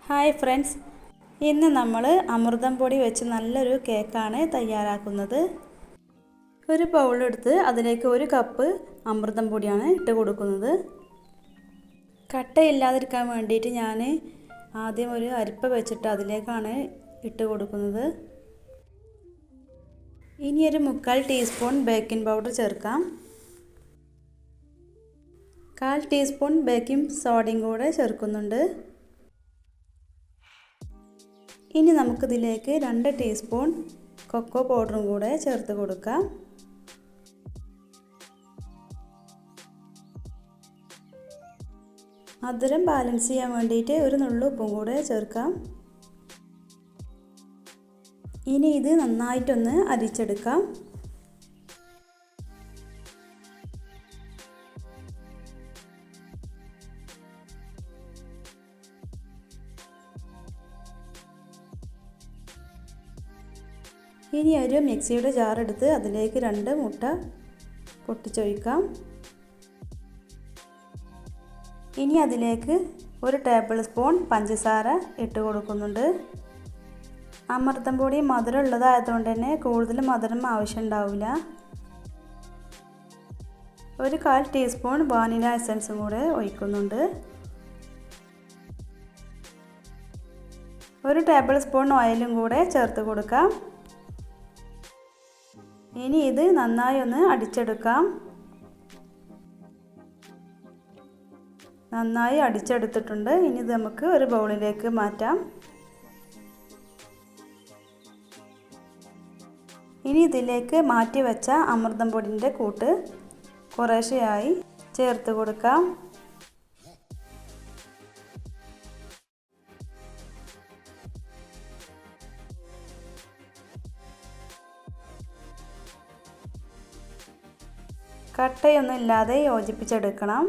Hi friends, ഇന്ന് നമ്മൾ അമൃതം പൊടി വെച്ച് നല്ലൊരു കേക്കാണ് തയ്യാറാക്കുന്നത്. ഒരു ബൗളെടുത്ത് അതിലേക്ക് 1 കപ്പ് അമൃതം പൊടിയാണ് ഇട്ട് കൊടുക്കുന്നത്. കട്ടയില്ലാതിരിക്കാൻ വേണ്ടിയിട്ട് ഞാൻ ആദ്യം ഒരു അരിപ്പ വെച്ചിട്ട് അതിലേക്കാണ് ഇട്ട് കൊടുക്കുന്നത്. ഇനി ഒരു 1/4 ടീസ്പൂൺ ബേക്കിംഗ് പൗഡർ ചേർക്കാം. 1/4 ടീസ്പൂൺ ബേക്കിംഗ് സോഡയും കൂടെ ചേർക്കുന്നുണ്ട്. ഇനി നമുക്കിതിലേക്ക് 2 ടീസ്പൂൺ കൊക്കോ പൗഡറും കൂടെ ചേർത്ത് കൊടുക്കാം. മധുരം ബാലൻസ് ചെയ്യാൻ വേണ്ടിയിട്ട് ഒരു നുള്ളു ഉപ്പും കൂടെ ചേർക്കാം. ഇനി ഇത് നന്നായിട്ടൊന്ന് അരിച്ചെടുക്കാം. ഇനി ഒരു മിക്സിയുടെ ജാർ എടുത്ത് അതിലേക്ക് 2 മുട്ട പൊട്ടിച്ചൊഴിക്കാം. ഇനി അതിലേക്ക് 1 ടേബിൾ സ്പൂൺ പഞ്ചസാര ഇട്ട് കൊടുക്കുന്നുണ്ട്. അമൃതം പൊടി മധുരം ഉള്ളതായതുകൊണ്ട് തന്നെ കൂടുതൽ മധുരം ആവശ്യമുണ്ടാവില്ല. 1/4 ടീസ്പൂൺ വാനില എസൻസും കൂടെ ഒഴിക്കുന്നുണ്ട്. 1 ടേബിൾ സ്പൂൺ ഓയിലും കൂടെ ചേർത്ത് കൊടുക്കാം. ഇനി ഇത് നന്നായി ഒന്ന് അടിച്ചെടുക്കാം. നന്നായി അടിച്ചെടുത്തിട്ടുണ്ട്. ഇനി ഇത് നമുക്ക് ഒരു ബൗളിലേക്ക് മാറ്റാം. ഇനി ഇതിലേക്ക് മാറ്റി വെച്ച അമൃതം പൊടിൻ്റെ കൂട്ട് കുറേശ്ശെയായി ചേർത്ത് കൊടുക്കാം. കട്ടയൊന്നും ഇല്ലാതെ യോജിപ്പിച്ചെടുക്കണം.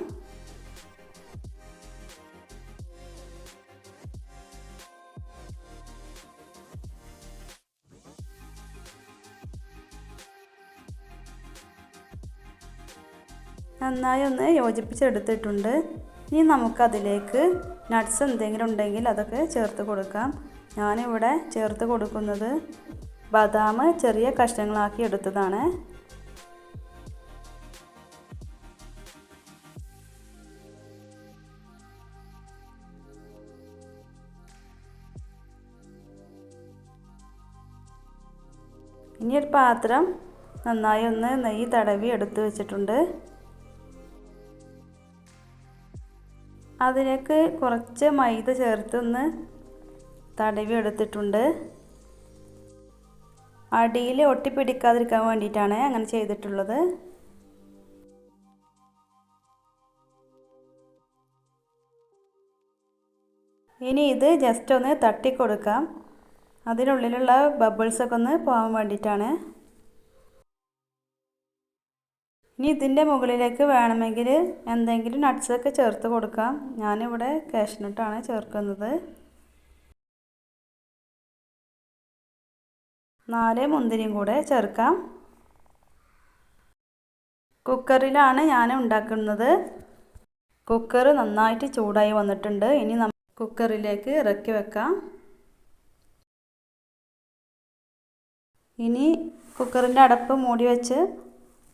നന്നായി ഒന്ന് യോജിപ്പിച്ചെടുത്തിട്ടുണ്ട്. ഇനി നമുക്കതിലേക്ക് നട്ട്സ് എന്തെങ്കിലും ഉണ്ടെങ്കിൽ അതൊക്കെ ചേർത്ത് കൊടുക്കാം. ഞാനിവിടെ ചേർത്ത് കൊടുക്കുന്നത് ബദാം ചെറിയ കഷ്ണങ്ങളാക്കി എടുത്തതാണ്. ഇനി ഒരു പാത്രം നന്നായി ഒന്ന് നെയ്യ് തടവി എടുത്ത് വെച്ചിട്ടുണ്ട്. അതിലേക്ക് കുറച്ച് മൈദ ചേർത്ത് ഒന്ന് തടവി എടുത്തിട്ടുണ്ട്. അടിയിൽ ഒട്ടിപ്പിടിക്കാതിരിക്കാൻ വേണ്ടിയിട്ടാണ് അങ്ങനെ ചെയ്തിട്ടുള്ളത്. ഇനി ഇത് ജസ്റ്റ് ഒന്ന് തട്ടി കൊടുക്കാം. അതിനുള്ളിലുള്ള ബബിൾസൊക്കെ ഒന്ന് പോകാൻ വേണ്ടിയിട്ടാണ്. ഇനി ഇതിൻ്റെ മുകളിലേക്ക് വേണമെങ്കിൽ എന്തെങ്കിലും നട്ട്സൊക്കെ ചേർത്ത് കൊടുക്കാം. ഞാനിവിടെ കാഷ്നട്ടാണ് ചേർക്കുന്നത്. 4 മുന്തിരിയും കൂടെ ചേർക്കാം. കുക്കറിലാണ് ഞാൻ ഉണ്ടാക്കുന്നത്. കുക്കർ നന്നായിട്ട് ചൂടായി വന്നിട്ടുണ്ട്. ഇനി നമുക്ക് കുക്കറിലേക്ക് ഇറക്കി വെക്കാം. ഇനി കുക്കറിൻ്റെ അടപ്പ് മൂടി വെച്ച്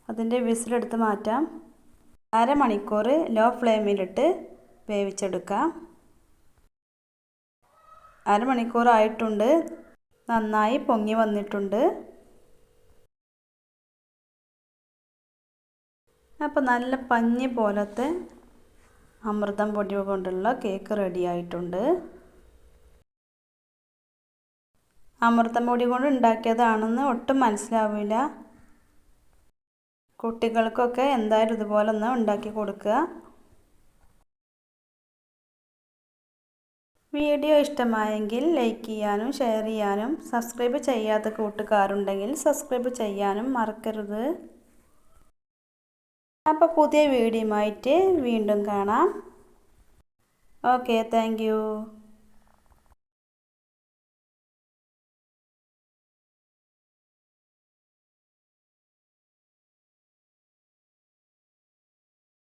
അതിൻ്റെ വിസിലെടുത്ത് മാറ്റാം. അരമണിക്കൂർ ലോ ഫ്ലെയിമിലിട്ട് വേവിച്ചെടുക്കാം. അരമണിക്കൂറായിട്ടുണ്ട്. നന്നായി പൊങ്ങി വന്നിട്ടുണ്ട്. അപ്പോൾ നല്ല പഞ്ഞി പോലത്തെ അമൃതം പൊടി കൊണ്ടുള്ള കേക്ക് റെഡി ആയിട്ടുണ്ട്. അമൃതം പൊടി കൊണ്ട് ഉണ്ടാക്കിയതാണെന്ന് ഒട്ടും മനസ്സിലാവില്ല. കുട്ടികൾക്കൊക്കെ എന്തായാലും ഇതുപോലെ ഒന്ന് ഉണ്ടാക്കി കൊടുക്കുക. വീഡിയോ ഇഷ്ടമായെങ്കിൽ ലൈക്ക് ചെയ്യാനും ഷെയർ ചെയ്യാനും സബ്സ്ക്രൈബ് ചെയ്യാത്ത കൂട്ടുകാരുണ്ടെങ്കിൽ സബ്സ്ക്രൈബ് ചെയ്യാനും മറക്കരുത്. അപ്പോൾ പുതിയ വീഡിയോയുമായിട്ട് വീണ്ടും കാണാം. Okay, thank you.